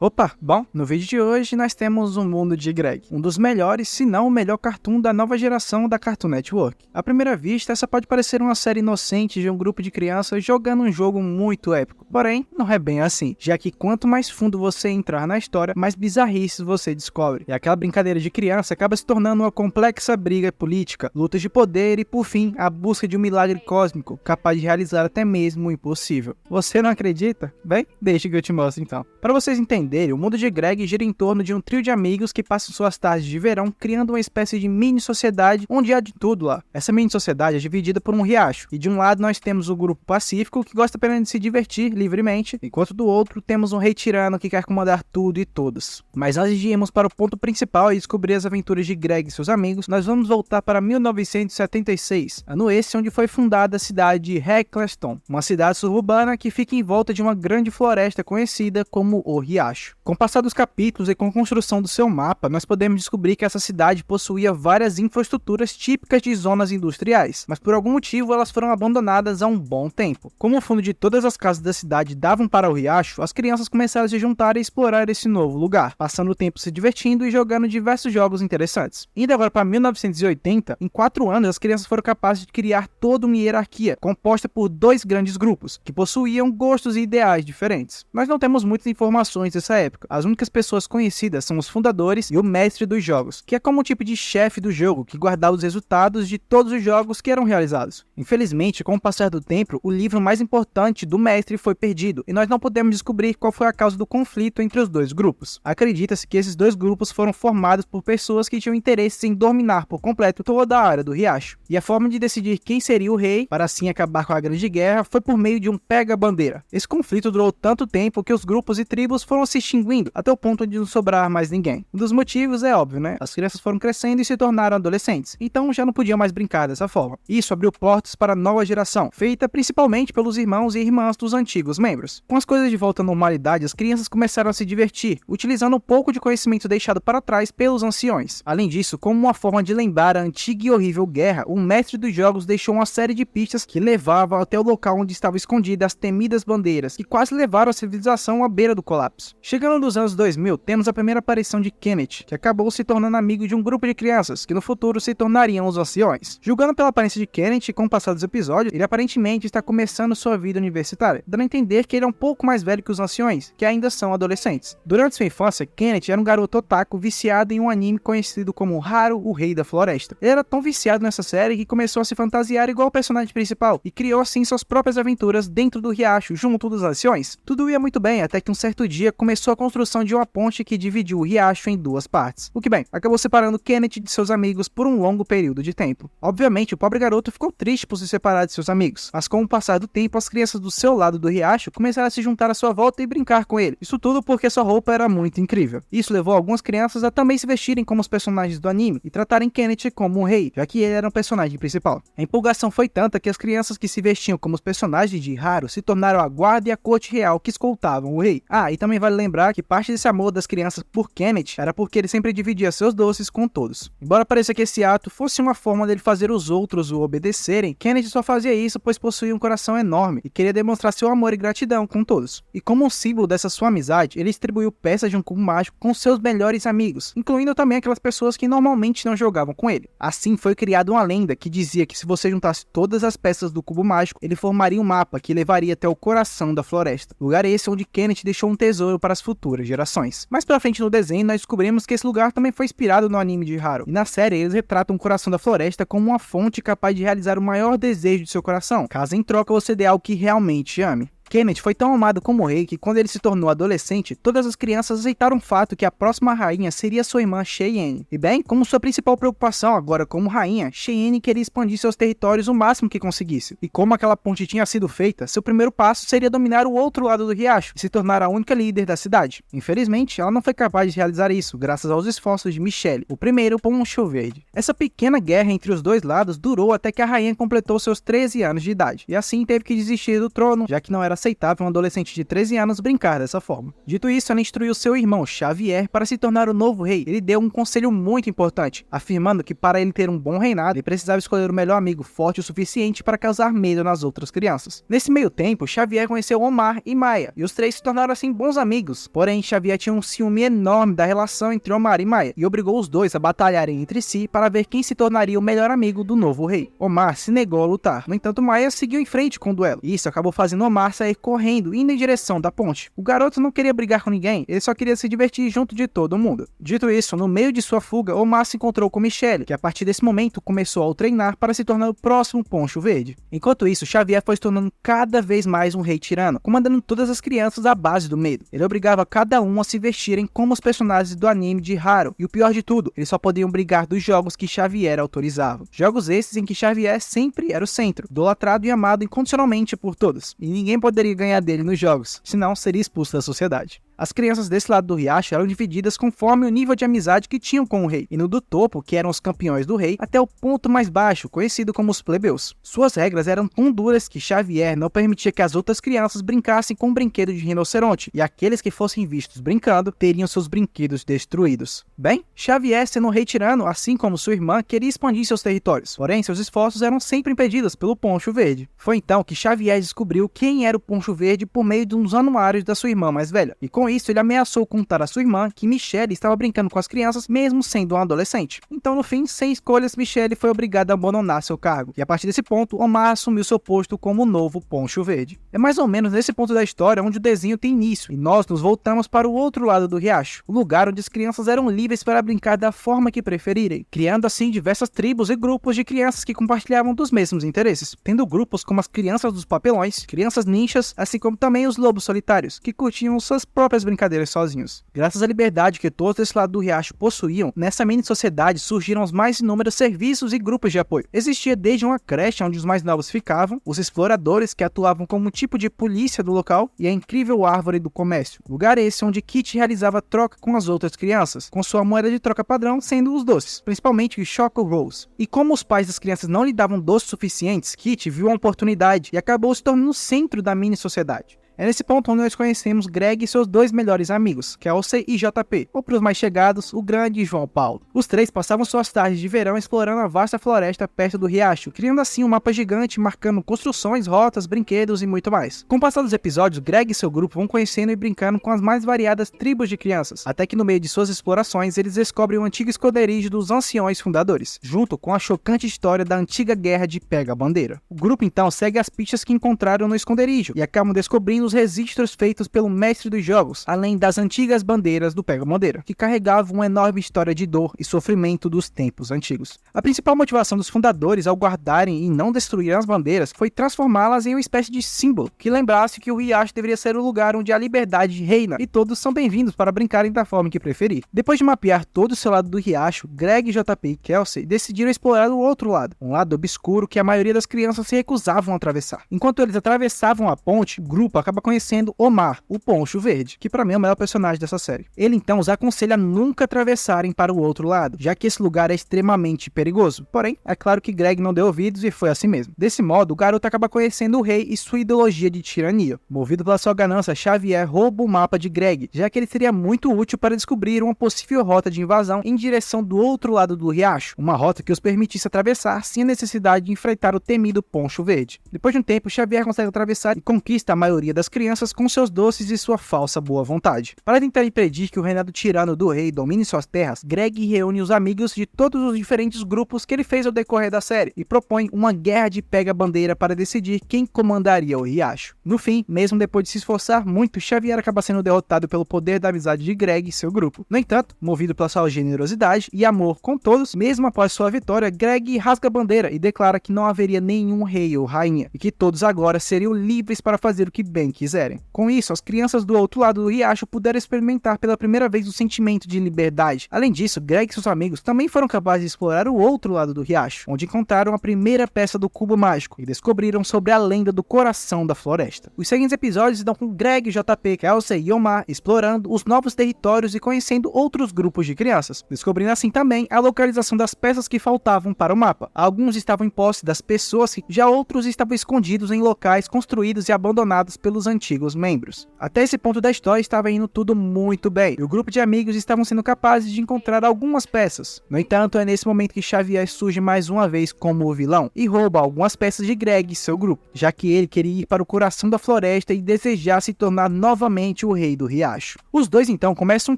Opa, bom, no vídeo de hoje nós temos o Mundo de Greg, um dos melhores, se não o melhor cartoon da nova geração da Cartoon Network. À primeira vista, essa pode parecer uma série inocente de um grupo de crianças jogando um jogo muito épico, porém, não é bem assim, já que quanto mais fundo você entrar na história, mais bizarrices você descobre, e aquela brincadeira de criança acaba se tornando uma complexa briga política, lutas de poder e, por fim, a busca de um milagre cósmico, capaz de realizar até mesmo o impossível. Você não acredita? Bem, deixa que eu te mostro então. Para vocês entenderem, o mundo de Greg gira em torno de um trio de amigos que passam suas tardes de verão criando uma espécie de mini sociedade onde há de tudo lá. Essa mini sociedade é dividida por um riacho, e de um lado nós temos o grupo pacífico que gosta apenas de se divertir livremente, enquanto do outro temos um rei tirano que quer comandar tudo e todos. Mas antes de irmos para o ponto principal e descobrir as aventuras de Greg e seus amigos, nós vamos voltar para 1976, ano esse onde foi fundada a cidade de Heckleston, uma cidade suburbana que fica em volta de uma grande floresta conhecida como o Riacho. Com o passar dos capítulos e com a construção do seu mapa, nós podemos descobrir que essa cidade possuía várias infraestruturas típicas de zonas industriais, mas por algum motivo elas foram abandonadas há um bom tempo. Como o fundo de todas as casas da cidade davam para o riacho, as crianças começaram a se juntar e explorar esse novo lugar, passando o tempo se divertindo e jogando diversos jogos interessantes. Indo agora para 1980, em 4 anos as crianças foram capazes de criar toda uma hierarquia, composta por 2 grandes grupos, que possuíam gostos e ideais diferentes. Nós não temos muitas informações dessa época. As únicas pessoas conhecidas são os fundadores e o mestre dos jogos, que é como um tipo de chefe do jogo que guardava os resultados de todos os jogos que eram realizados. Infelizmente, com o passar do tempo, o livro mais importante do mestre foi perdido, e nós não podemos descobrir qual foi a causa do conflito entre os 2 grupos. Acredita-se que esses 2 grupos foram formados por pessoas que tinham interesse em dominar por completo toda a área do riacho, e a forma de decidir quem seria o rei, para assim acabar com a grande guerra, foi por meio de um pega-bandeira. Esse conflito durou tanto tempo que os grupos e tribos foram se extinguindo, até o ponto de não sobrar mais ninguém. Um dos motivos é óbvio, né? As crianças foram crescendo e se tornaram adolescentes, então já não podiam mais brincar dessa forma. Isso abriu portas para a nova geração, feita principalmente pelos irmãos e irmãs dos antigos membros. Com as coisas de volta à normalidade, as crianças começaram a se divertir, utilizando um pouco de conhecimento deixado para trás pelos anciões. Além disso, como uma forma de lembrar a antiga e horrível guerra, o mestre dos jogos deixou uma série de pistas que levavam até o local onde estavam escondidas as temidas bandeiras, que quase levaram a civilização à beira do colapso. Chegando nos anos 2000, temos a primeira aparição de Kenneth, que acabou se tornando amigo de um grupo de crianças, que no futuro se tornariam os anciões. Julgando pela aparência de Kenneth, com o passar dos episódios, ele aparentemente está começando sua vida universitária, dando a entender que ele é um pouco mais velho que os anciões, que ainda são adolescentes. Durante sua infância, Kenneth era um garoto otaku viciado em um anime conhecido como Haru, o Rei da Floresta. Ele era tão viciado nessa série que começou a se fantasiar igual o personagem principal, e criou assim suas próprias aventuras dentro do riacho, junto dos anciões. Tudo ia muito bem, até que um certo dia começou a construção de uma ponte que dividiu o riacho em 2 partes. O que bem, acabou separando Kenneth de seus amigos por um longo período de tempo. Obviamente, o pobre garoto ficou triste por se separar de seus amigos, mas com o passar do tempo, as crianças do seu lado do riacho começaram a se juntar à sua volta e brincar com ele. Isso tudo porque sua roupa era muito incrível. Isso levou algumas crianças a também se vestirem como os personagens do anime e tratarem Kenneth como um rei, já que ele era o personagem principal. A empolgação foi tanta que as crianças que se vestiam como os personagens de Haru se tornaram a guarda e a corte real que escoltavam o rei. E também vale lembrar que parte desse amor das crianças por Kenneth era porque ele sempre dividia seus doces com todos. Embora pareça que esse ato fosse uma forma dele fazer os outros o obedecerem, Kenneth só fazia isso pois possuía um coração enorme e queria demonstrar seu amor e gratidão com todos. E como um símbolo dessa sua amizade, ele distribuiu peças de um cubo mágico com seus melhores amigos, incluindo também aquelas pessoas que normalmente não jogavam com ele. Assim foi criada uma lenda que dizia que se você juntasse todas as peças do cubo mágico, ele formaria um mapa que levaria até o coração da floresta. Lugar esse onde Kenneth deixou um tesouro para as futuras gerações. Mais pra frente no desenho, nós descobrimos que esse lugar também foi inspirado no anime de Haru. E na série, eles retratam o coração da floresta como uma fonte capaz de realizar o maior desejo de seu coração, caso em troca você dê algo que realmente ame. Kenneth foi tão amado como rei que quando ele se tornou adolescente, todas as crianças aceitaram o fato que a próxima rainha seria sua irmã Cheyenne. E bem, como sua principal preocupação agora como rainha, Cheyenne queria expandir seus territórios o máximo que conseguisse. E como aquela ponte tinha sido feita, seu primeiro passo seria dominar o outro lado do riacho e se tornar a única líder da cidade. Infelizmente, ela não foi capaz de realizar isso, graças aos esforços de Michelle, o primeiro Poncho Verde. Essa pequena guerra entre os 2 lados durou até que a rainha completou seus 13 anos de idade, e assim teve que desistir do trono, já que não era aceitável um adolescente de 13 anos brincar dessa forma. Dito isso, ela instruiu seu irmão Xavier para se tornar o novo rei. Ele deu um conselho muito importante, afirmando que para ele ter um bom reinado, ele precisava escolher o melhor amigo forte o suficiente para causar medo nas outras crianças. Nesse meio tempo, Xavier conheceu Omar e Maya, e os três se tornaram assim bons amigos. Porém, Xavier tinha um ciúme enorme da relação entre Omar e Maya, e obrigou os dois a batalharem entre si para ver quem se tornaria o melhor amigo do novo rei. Omar se negou a lutar, no entanto Maya seguiu em frente com o duelo, e isso acabou fazendo Omar sair correndo, indo em direção da ponte. O garoto não queria brigar com ninguém, ele só queria se divertir junto de todo mundo. Dito isso, no meio de sua fuga, Omar se encontrou com Michelle, que a partir desse momento começou a treinar para se tornar o próximo Poncho Verde. Enquanto isso, Xavier foi se tornando cada vez mais um rei tirano, comandando todas as crianças à base do medo. Ele obrigava cada um a se vestirem como os personagens do anime de Haro, e o pior de tudo, eles só podiam brigar dos jogos que Xavier autorizava. Jogos esses em que Xavier sempre era o centro, idolatrado e amado incondicionalmente por todos, e ninguém poderia ganhar dele nos jogos, senão seria expulso da sociedade. As crianças desse lado do riacho eram divididas conforme o nível de amizade que tinham com o rei, e no do topo, que eram os campeões do rei, até o ponto mais baixo, conhecido como os plebeus. Suas regras eram tão duras que Xavier não permitia que as outras crianças brincassem com um brinquedo de rinoceronte, e aqueles que fossem vistos brincando teriam seus brinquedos destruídos. Bem, Xavier, sendo um rei tirano, assim como sua irmã, queria expandir seus territórios, porém seus esforços eram sempre impedidos pelo Poncho Verde. Foi então que Xavier descobriu quem era o Poncho Verde por meio de uns anuários da sua irmã mais velha, e com isso ele ameaçou contar à sua irmã que Michelle estava brincando com as crianças mesmo sendo uma adolescente. Então no fim, sem escolhas, Michelle foi obrigada a abandonar seu cargo, e a partir desse ponto, Omar assumiu seu posto como o novo Poncho Verde. É mais ou menos nesse ponto da história onde o desenho tem início, e nós nos voltamos para o outro lado do riacho, o lugar onde as crianças eram livres para brincar da forma que preferirem, criando assim diversas tribos e grupos de crianças que compartilhavam dos mesmos interesses, tendo grupos como as crianças dos papelões, crianças ninjas, assim como também os lobos solitários, que curtiam suas próprias brincadeiras sozinhos. Graças à liberdade que todos desse lado do riacho possuíam, nessa mini sociedade surgiram os mais inúmeros serviços e grupos de apoio. Existia desde uma creche onde os mais novos ficavam, os exploradores que atuavam como um tipo de polícia do local e a incrível árvore do comércio, lugar esse onde Kit realizava troca com as outras crianças, com sua moeda de troca padrão sendo os doces, principalmente os Choco Rolls. E como os pais das crianças não lhe davam doces suficientes, Kit viu uma oportunidade e acabou se tornando o centro da mini sociedade. É nesse ponto onde nós conhecemos Greg e seus dois melhores amigos, Kelsey e JP, ou para os mais chegados, o grande João Paulo. Os três passavam suas tardes de verão explorando a vasta floresta perto do riacho, criando assim um mapa gigante marcando construções, rotas, brinquedos e muito mais. Com o passar dos episódios, Greg e seu grupo vão conhecendo e brincando com as mais variadas tribos de crianças, até que no meio de suas explorações eles descobrem o antigo esconderijo dos anciões fundadores, junto com a chocante história da antiga guerra de Pega-Bandeira. O grupo então segue as pistas que encontraram no esconderijo e acabam descobrindo os registros feitos pelo mestre dos jogos, além das antigas bandeiras do Pega-Bandeira, que carregavam uma enorme história de dor e sofrimento dos tempos antigos. A principal motivação dos fundadores ao guardarem e não destruírem as bandeiras foi transformá-las em uma espécie de símbolo, que lembrasse que o riacho deveria ser o lugar onde a liberdade reina e todos são bem-vindos para brincarem da forma que preferir. Depois de mapear todo o seu lado do riacho, Greg, JP e Kelsey decidiram explorar o outro lado, um lado obscuro que a maioria das crianças se recusavam a atravessar. Enquanto eles atravessavam a ponte, o grupo acaba conhecendo Omar, o Poncho Verde, que para mim é o melhor personagem dessa série. Ele então os aconselha a nunca atravessarem para o outro lado, já que esse lugar é extremamente perigoso. Porém, é claro que Greg não deu ouvidos e foi assim mesmo. Desse modo, o garoto acaba conhecendo o rei e sua ideologia de tirania. Movido pela sua ganância, Xavier rouba o mapa de Greg, já que ele seria muito útil para descobrir uma possível rota de invasão em direção do outro lado do riacho, uma rota que os permitisse atravessar sem a necessidade de enfrentar o temido Poncho Verde. Depois de um tempo, Xavier consegue atravessar e conquista a maioria das crianças com seus doces e sua falsa boa vontade. Para tentar impedir que o reinado tirano do rei domine suas terras, Greg reúne os amigos de todos os diferentes grupos que ele fez ao decorrer da série e propõe uma guerra de pega-bandeira para decidir quem comandaria o riacho. No fim, mesmo depois de se esforçar muito, Xavier acaba sendo derrotado pelo poder da amizade de Greg e seu grupo. No entanto, movido pela sua generosidade e amor com todos, mesmo após sua vitória, Greg rasga a bandeira e declara que não haveria nenhum rei ou rainha e que todos agora seriam livres para fazer o que bem quiserem. Com isso, as crianças do outro lado do riacho puderam experimentar pela primeira vez o sentimento de liberdade. Além disso, Greg e seus amigos também foram capazes de explorar o outro lado do riacho, onde encontraram a primeira peça do cubo mágico e descobriram sobre a lenda do coração da floresta. Os seguintes episódios estão com Greg, JP, Kelsey e Omar explorando os novos territórios e conhecendo outros grupos de crianças, descobrindo assim também a localização das peças que faltavam para o mapa. Alguns estavam em posse das pessoas, já outros estavam escondidos em locais construídos e abandonados pelos dos antigos membros. Até esse ponto da história estava indo tudo muito bem, e o grupo de amigos estavam sendo capazes de encontrar algumas peças. No entanto, é nesse momento que Xavier surge mais uma vez como o vilão, e rouba algumas peças de Greg e seu grupo, já que ele queria ir para o coração da floresta e desejar se tornar novamente o rei do riacho. Os dois então começam um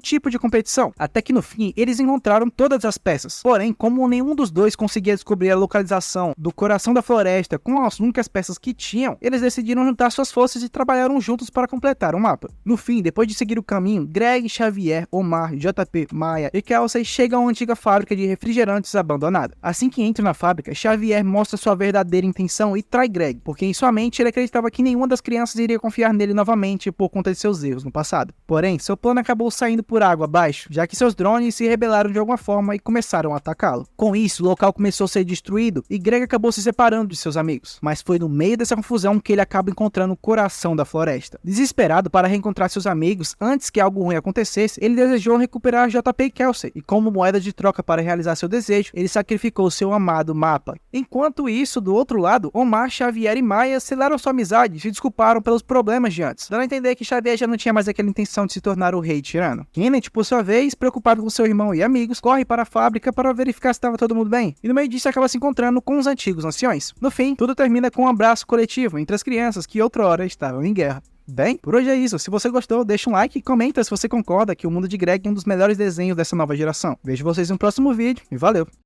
tipo de competição, até que no fim eles encontraram todas as peças. Porém, como nenhum dos dois conseguia descobrir a localização do coração da floresta com as únicas peças que tinham, eles decidiram juntar suas forças e trabalharam juntos para completar o mapa. No fim, depois de seguir o caminho, Greg, Xavier, Omar, JP, Maya e Kelsey chegam a uma antiga fábrica de refrigerantes abandonada. Assim que entram na fábrica, Xavier mostra sua verdadeira intenção e trai Greg, porque em sua mente ele acreditava que nenhuma das crianças iria confiar nele novamente por conta de seus erros no passado. Porém, seu plano acabou saindo por água abaixo, já que seus drones se rebelaram de alguma forma e começaram a atacá-lo. Com isso, o local começou a ser destruído e Greg acabou se separando de seus amigos, mas foi no meio dessa confusão que ele acaba encontrando o coração da floresta. Desesperado para reencontrar seus amigos antes que algo ruim acontecesse, ele desejou recuperar JP e Kelsey, e como moeda de troca para realizar seu desejo, ele sacrificou seu amado mapa. Enquanto isso, do outro lado, Omar, Xavier e Maya selaram sua amizade e se desculparam pelos problemas de antes, dando a entender que Xavier já não tinha mais aquela intenção de se tornar o rei tirano. Kenneth, por sua vez, preocupado com seu irmão e amigos, corre para a fábrica para verificar se estava todo mundo bem, e no meio disso acaba se encontrando com os antigos anciões. No fim, tudo termina com um abraço coletivo entre as crianças que outrora estavam em guerra. Bem, por hoje é isso. Se você gostou, deixa um like e comenta se você concorda que o mundo de Greg é um dos melhores desenhos dessa nova geração. Vejo vocês no próximo vídeo e valeu!